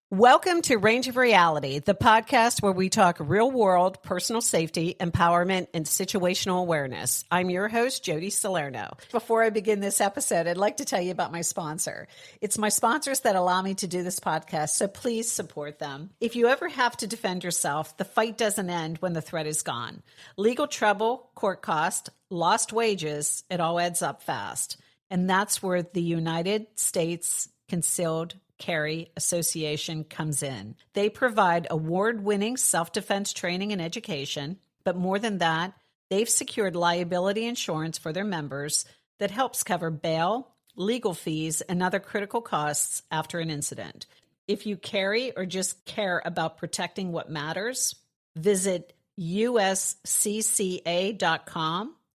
Welcome to Range of Reality, the podcast where we talk real world, personal safety, empowerment, and situational awareness. I'm your host, Jody Salerno. Before I begin this episode, I'd like to tell you about my sponsor. It's my sponsors that allow me to do this podcast, so please support them. If you ever have to defend yourself, the fight doesn't end when the threat is gone. Legal trouble, court cost, lost wages, it all adds up fast. And that's where the United States Concealed Carry Association comes in. They provide award-winning self-defense training and education, but more than that, they've secured liability insurance for their members that helps cover bail, legal fees, and other critical costs after an incident. If you carry or just care about protecting what matters, visit uscca.com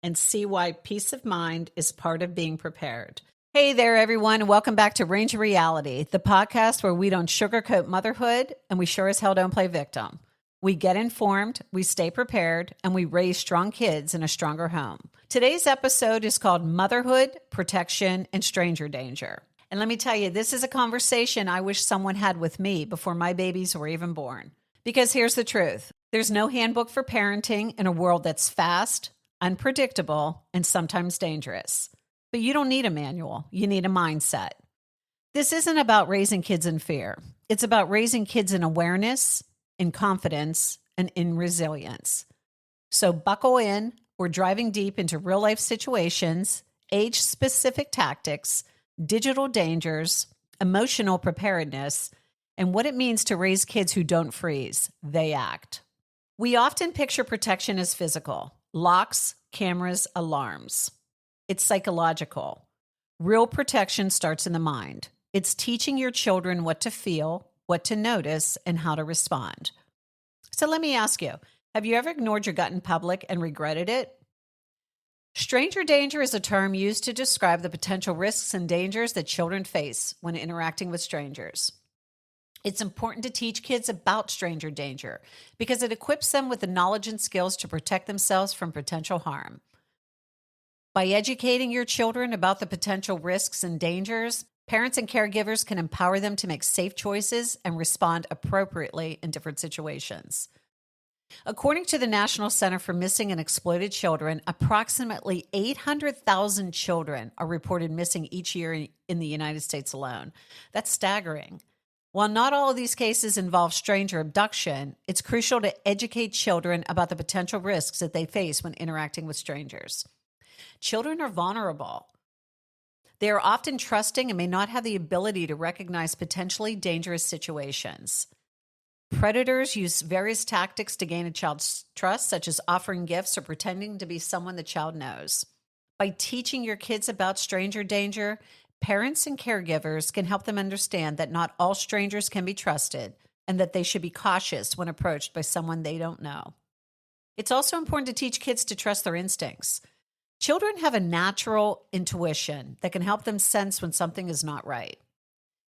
and see why peace of mind is part of being prepared. Hey there, everyone. Welcome back to Range of Reality, the podcast where we don't sugarcoat motherhood and we sure as hell don't play victim. We get informed, we stay prepared, and we raise strong kids in a stronger home. Today's episode is called Motherhood, Protection, and Stranger Danger. And let me tell you, this is a conversation I wish someone had with me before my babies were even born. Because here's the truth. There's no handbook for parenting in a world that's fast, unpredictable, and sometimes dangerous. But you don't need a manual. You need a mindset. This isn't about raising kids in fear. It's about raising kids in awareness, in confidence, and in resilience. So buckle in. We're driving deep into real-life situations, age-specific tactics, digital dangers, emotional preparedness, and what it means to raise kids who don't freeze. They act. We often picture protection as physical. Locks, cameras, alarms. It's psychological. Real protection starts in the mind. It's teaching your children what to feel, what to notice, and how to respond. So let me ask you, have you ever ignored your gut in public and regretted it? Stranger danger is a term used to describe the potential risks and dangers that children face when interacting with strangers. It's important to teach kids about stranger danger because it equips them with the knowledge and skills to protect themselves from potential harm. By educating your children about the potential risks and dangers, parents and caregivers can empower them to make safe choices and respond appropriately in different situations. According to the National Center for Missing and Exploited Children, approximately 800,000 children are reported missing each year in the United States alone. That's staggering. While not all of these cases involve stranger abduction, it's crucial to educate children about the potential risks that they face when interacting with strangers. Children are vulnerable. They are often trusting and may not have the ability to recognize potentially dangerous situations. Predators use various tactics to gain a child's trust, such as offering gifts or pretending to be someone the child knows. By teaching your kids about stranger danger, parents and caregivers can help them understand that not all strangers can be trusted and that they should be cautious when approached by someone they don't know. It's also important to teach kids to trust their instincts. Children have a natural intuition that can help them sense when something is not right.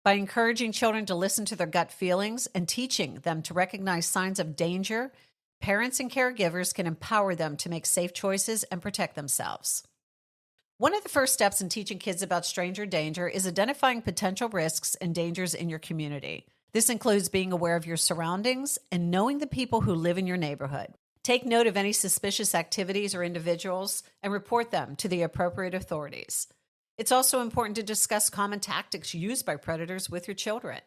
By encouraging children to listen to their gut feelings and teaching them to recognize signs of danger, parents and caregivers can empower them to make safe choices and protect themselves. One of the first steps in teaching kids about stranger danger is identifying potential risks and dangers in your community. This includes being aware of your surroundings and knowing the people who live in your neighborhood. Take note of any suspicious activities or individuals and report them to the appropriate authorities. It's also important to discuss common tactics used by predators with your children.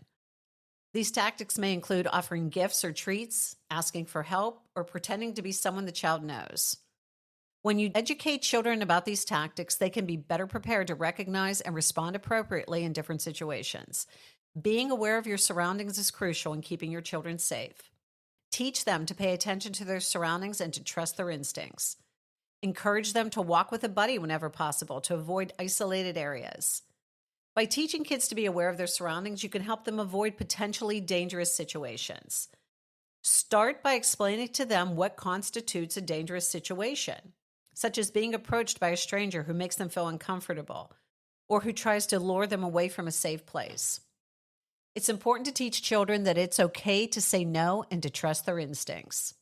These tactics may include offering gifts or treats, asking for help, or pretending to be someone the child knows. When you educate children about these tactics, they can be better prepared to recognize and respond appropriately in different situations. Being aware of your surroundings is crucial in keeping your children safe. Teach them to pay attention to their surroundings and to trust their instincts. Encourage them to walk with a buddy whenever possible to avoid isolated areas. By teaching kids to be aware of their surroundings, you can help them avoid potentially dangerous situations. Start by explaining to them what constitutes a dangerous situation, such as being approached by a stranger who makes them feel uncomfortable or who tries to lure them away from a safe place. It's important to teach children that it's okay to say no and to trust their instincts.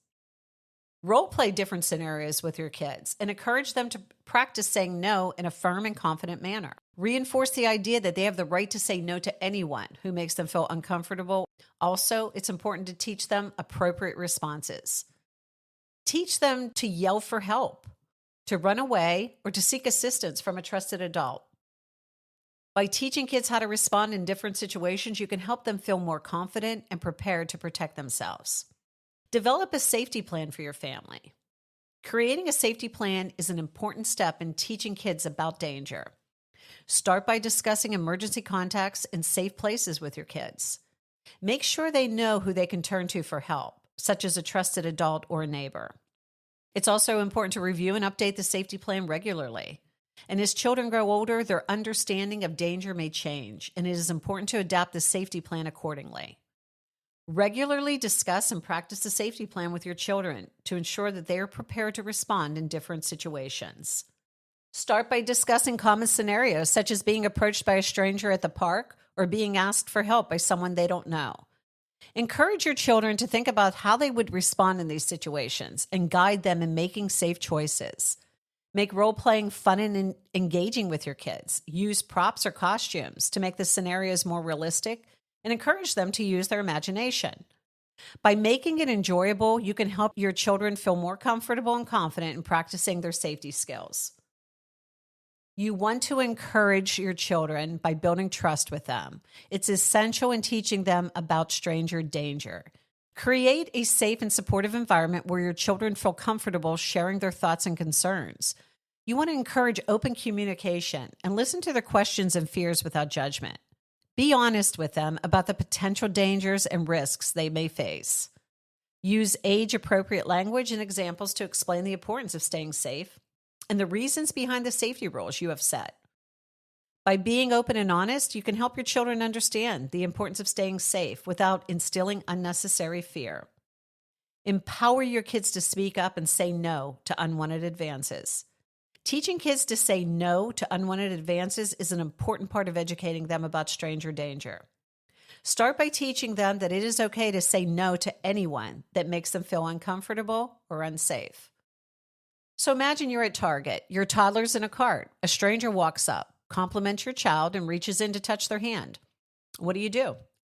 Role play different scenarios with your kids and encourage them to practice saying no in a firm and confident manner. Reinforce the idea that they have the right to say no to anyone who makes them feel uncomfortable. Also, it's important to teach them appropriate responses. Teach them to yell for help, to run away, or to seek assistance from a trusted adult. By teaching kids how to respond in different situations, you can help them feel more confident and prepared to protect themselves. Develop a safety plan for your family. Creating a safety plan is an important step in teaching kids about danger. Start by discussing emergency contacts and safe places with your kids. Make sure they know who they can turn to for help, such as a trusted adult or a neighbor. It's also important to review and update the safety plan regularly. And as children grow older, their understanding of danger may change, and it is important to adapt the safety plan accordingly. Regularly discuss and practice the safety plan with your children to ensure that they are prepared to respond in different situations. Start by discussing common scenarios, such as being approached by a stranger at the park or being asked for help by someone they don't know. Encourage your children to think about how they would respond in these situations and guide them in making safe choices. Make role-playing fun and engaging with your kids. Use props or costumes to make the scenarios more realistic and encourage them to use their imagination. By making it enjoyable, you can help your children feel more comfortable and confident in practicing their safety skills. You want to encourage your children by building trust with them. It's essential in teaching them about stranger danger. Create a safe and supportive environment where your children feel comfortable sharing their thoughts and concerns. You want to encourage open communication and listen to their questions and fears without judgment. Be honest with them about the potential dangers and risks they may face. Use age-appropriate language and examples to explain the importance of staying safe and the reasons behind the safety rules you have set. By being open and honest, you can help your children understand the importance of staying safe without instilling unnecessary fear. Empower your kids to speak up and say no to unwanted advances. Teaching kids to say no to unwanted advances is an important part of educating them about stranger danger. Start by teaching them that it is okay to say no to anyone that makes them feel uncomfortable or unsafe. So imagine you're at Target, your toddler's in a cart, a stranger walks up, compliments your child, and reaches in to touch their hand. What do?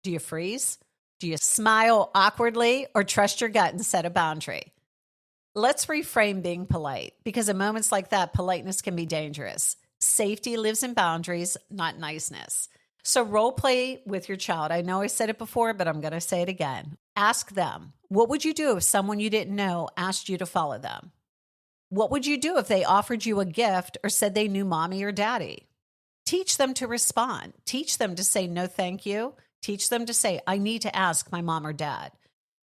Do you freeze? Do you smile awkwardly or trust your gut and set a boundary? Let's reframe being polite, because in moments like that, politeness can be dangerous. Safety lives in boundaries, not niceness. So role play with your child. I know I said it before, but I'm going to say it again. Ask them, what would you do if someone you didn't know asked you to follow them? What would you do if they offered you a gift or said they knew mommy or daddy? Teach them to respond. Teach them to say no, thank you. Teach them to say, I need to ask my mom or dad.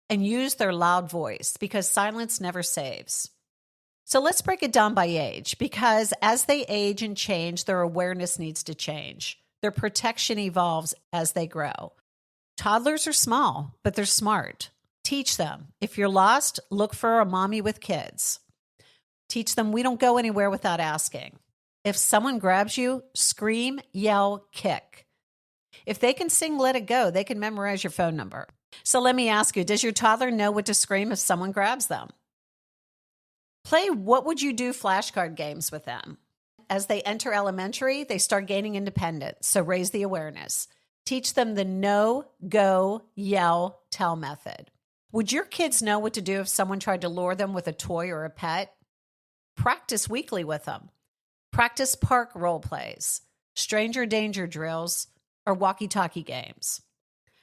And use their loud voice, because silence never saves. So let's break it down by age, because as they age and change, their awareness needs to change. Their protection evolves as they grow. Toddlers are small, but they're smart. Teach them. If you're lost, look for a mommy with kids. Teach them we don't go anywhere without asking. If someone grabs you, scream, yell, kick. If they can sing Let It Go, they can memorize your phone number. So let me ask you, does your toddler know what to scream if someone grabs them? Play what would you do flashcard games with them. As they enter elementary, they start gaining independence, so raise the awareness. Teach them the no, go, yell, tell method. Would your kids know what to do if someone tried to lure them with a toy or a pet? Practice weekly with them. Practice park role plays, stranger danger drills, or walkie-talkie games.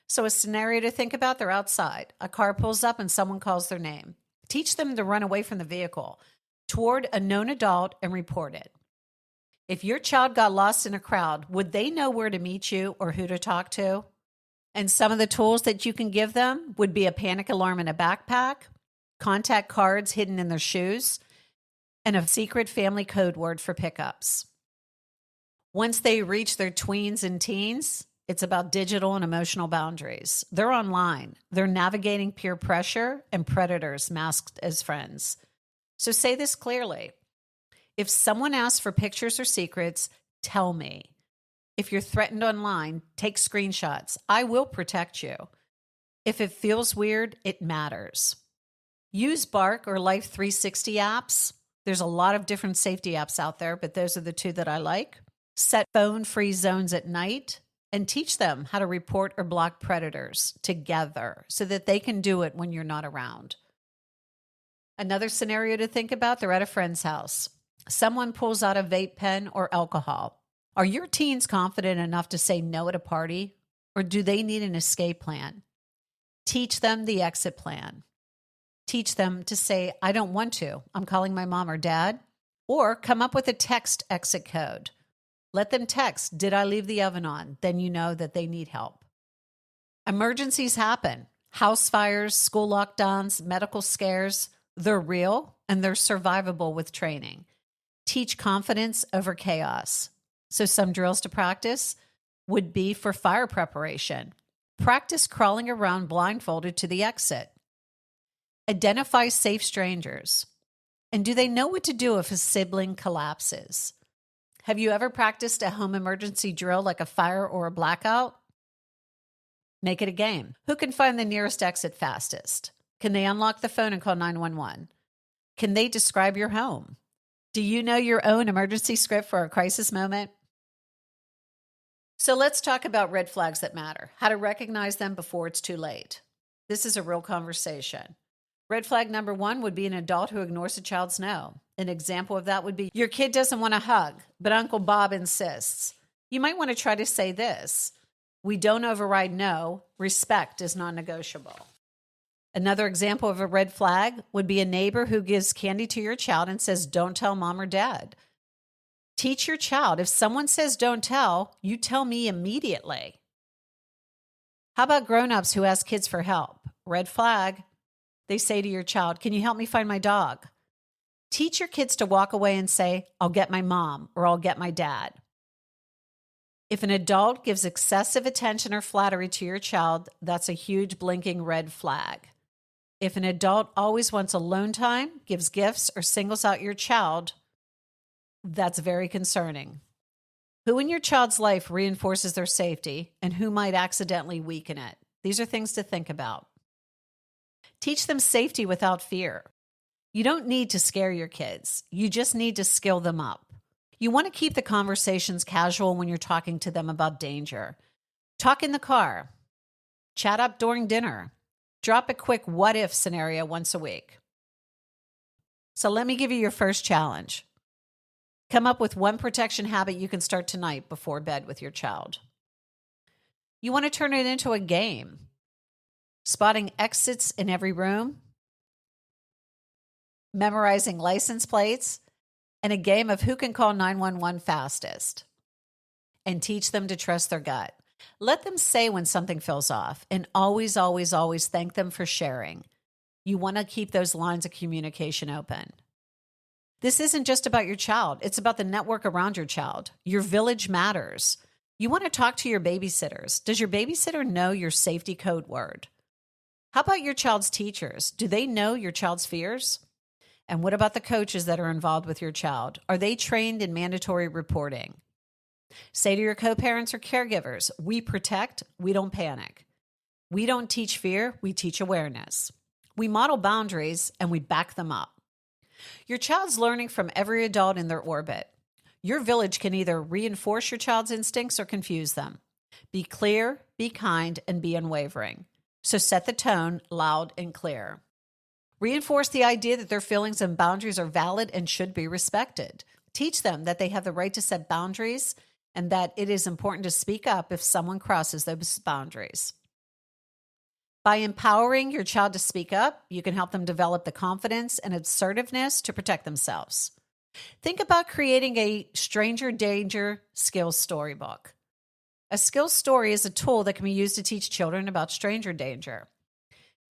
So a scenario to think about, they're outside. A car pulls up and someone calls their name. Teach them to run away from the vehicle toward a known adult and report it. If your child got lost in a crowd, would they know where to meet you or who to talk to? And some of the tools that you can give them would be a panic alarm in a backpack, contact cards hidden in their shoes, and a secret family code word for pickups. Once they reach their tweens and teens, it's about digital and emotional boundaries. They're online. They're navigating peer pressure and predators masked as friends. So say this clearly. If someone asks for pictures or secrets, tell me. If you're threatened online, take screenshots. I will protect you. If it feels weird, it matters. Use Bark or Life 360 apps. There's a lot of different safety apps out there, but those are the two that I like. Set phone-free zones at night and teach them how to report or block predators together so that they can do it when you're not around. Another scenario to think about, they're at a friend's house. Someone pulls out a vape pen or alcohol. Are your teens confident enough to say no at a party, or do they need an escape plan? Teach them the exit plan. Teach them to say, I don't want to. I'm calling my mom or dad. Or come up with a text exit code. Let them text, did I leave the oven on? Then you know that they need help. Emergencies happen. House fires, school lockdowns, medical scares. They're real and they're survivable with training. Teach confidence over chaos. So some drills to practice would be for fire preparation. Practice crawling around blindfolded to the exit. Identify safe strangers. And do they know what to do if a sibling collapses? Have you ever practiced a home emergency drill like a fire or a blackout? Make it a game. Who can find the nearest exit fastest? Can they unlock the phone and call 911? Can they describe your home? Do you know your own emergency script for a crisis moment? So let's talk about red flags that matter, how to recognize them before it's too late. This is a real conversation. Red flag number 1 would be an adult who ignores a child's no. An example of that would be your kid doesn't want a hug, but Uncle Bob insists. You might want to try to say this: we don't override no, respect is non-negotiable. Another example of a red flag would be a neighbor who gives candy to your child and says, don't tell mom or dad. Teach your child, if someone says don't tell, you tell me immediately. How about grown-ups who ask kids for help? Red flag. They say to your child, can you help me find my dog? Teach your kids to walk away and say, I'll get my mom or I'll get my dad. If an adult gives excessive attention or flattery to your child, that's a huge blinking red flag. If an adult always wants alone time, gives gifts, or singles out your child, that's very concerning. Who in your child's life reinforces their safety and who might accidentally weaken it? These are things to think about. Teach them safety without fear. You don't need to scare your kids. You just need to skill them up. You want to keep the conversations casual when you're talking to them about danger. Talk in the car. Chat up during dinner. Drop a quick what-if scenario once a week. So let me give you your first challenge. Come up with one protection habit you can start tonight before bed with your child. You want to turn it into a game. Spotting exits in every room, memorizing license plates, and a game of who can call 911 fastest. And teach them to trust their gut. Let them say when something feels off, and always, always, always thank them for sharing. You want to keep those lines of communication open. This isn't just about your child. It's about the network around your child. Your village matters. You want to talk to your babysitters. Does your babysitter know your safety code word? How about your child's teachers? Do they know your child's fears? And what about the coaches that are involved with your child? Are they trained in mandatory reporting? Say to your co-parents or caregivers, we protect, we don't panic. We don't teach fear, we teach awareness. We model boundaries and we back them up. Your child's learning from every adult in their orbit. Your village can either reinforce your child's instincts or confuse them. Be clear, be kind, and be unwavering. So set the tone loud and clear. Reinforce the idea that their feelings and boundaries are valid and should be respected. Teach them that they have the right to set boundaries and that it is important to speak up if someone crosses those boundaries. By empowering your child to speak up, you can help them develop the confidence and assertiveness to protect themselves. Think about creating a stranger danger skills storybook. A skills story is a tool that can be used to teach children about stranger danger.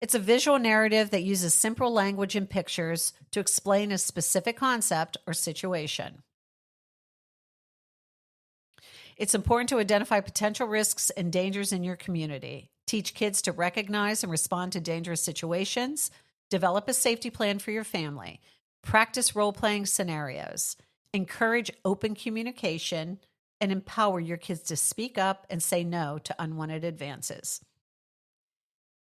It's a visual narrative that uses simple language and pictures to explain a specific concept or situation. It's important to identify potential risks and dangers in your community. Teach kids to recognize and respond to dangerous situations. Develop a safety plan for your family. Practice role-playing scenarios. Encourage open communication and empower your kids to speak up and say no to unwanted advances.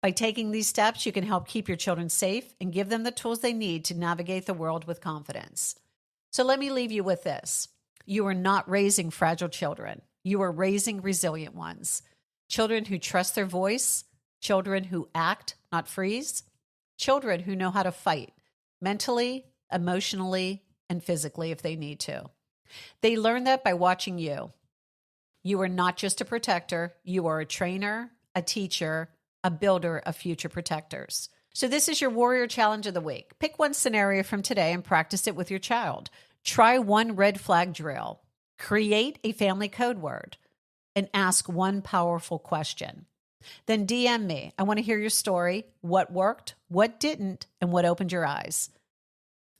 By taking these steps, you can help keep your children safe and give them the tools they need to navigate the world with confidence. So let me leave you with this. You are not raising fragile children. You are raising resilient ones. Children who trust their voice, children who act, not freeze, children who know how to fight mentally, emotionally, and physically if they need to. They learn that by watching you. You are not just a protector. You are a trainer, a teacher, a builder of future protectors. So this is your warrior challenge of the week. Pick one scenario from today and practice it with your child. Try one red flag drill. Create a family code word and ask one powerful question. Then DM me. I want to hear your story, what worked, what didn't, and what opened your eyes.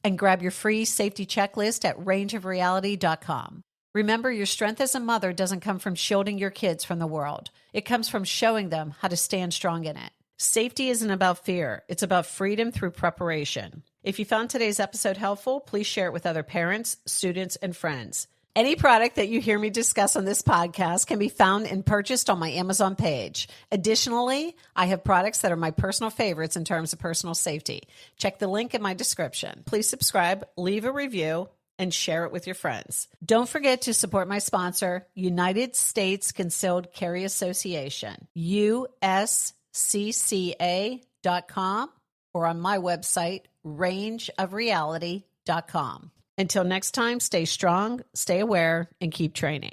And grab your free safety checklist at rangeofreality.com. Remember, your strength as a mother doesn't come from shielding your kids from the world. It comes from showing them how to stand strong in it. Safety isn't about fear. It's about freedom through preparation. If you found today's episode helpful, please share it with other parents, students, and friends. Any product that you hear me discuss on this podcast can be found and purchased on my Amazon page. Additionally, I have products that are my personal favorites in terms of personal safety. Check the link in my description. Please subscribe, leave a review, and share it with your friends. Don't forget to support my sponsor, United States Concealed Carry Association, USCCA.com, or on my website, rangeofreality.com. Until next time, stay strong, stay aware, and keep training.